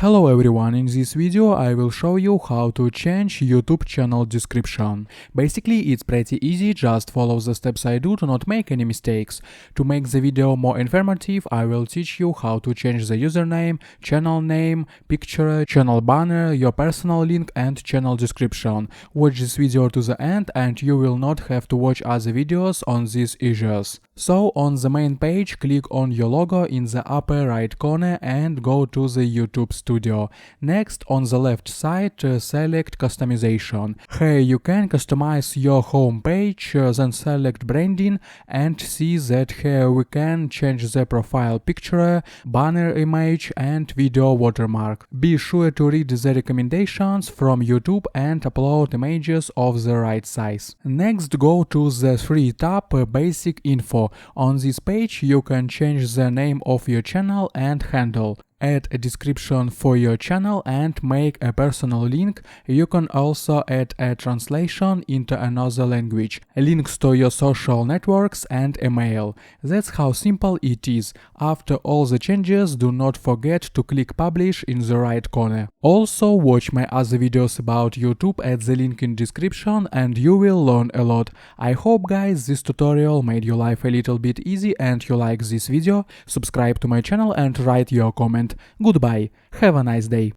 Hello everyone, in this video I will show you how to change YouTube channel description. Basically it's pretty easy, just follow the steps I do to not make any mistakes. To make the video more informative, I will teach you how to change the username, channel name, picture, channel banner, your personal link and channel description. Watch this video to the end and you will not have to watch other videos on these issues. So on the main page, click on your logo in the upper right corner and go to the YouTube Studio. Next, on the left side, select Customization. Here you can customize your home page, then select Branding and see that here we can change the profile picture, banner image and video watermark. Be sure to read the recommendations from YouTube and upload images of the right size. Next, go to the free tab Basic Info. On this page you can change the name of your channel and handle. Add a description for your channel and make a personal link. You can also add a translation into another language, links to your social networks and email. That's how simple it is. After all the changes, do not forget to click publish in the right corner. Also watch my other videos about YouTube at the link in description and you will learn a lot. I hope guys this tutorial made your life a little bit easy and you like this video. Subscribe to my channel and write your comment. Goodbye, have a nice day.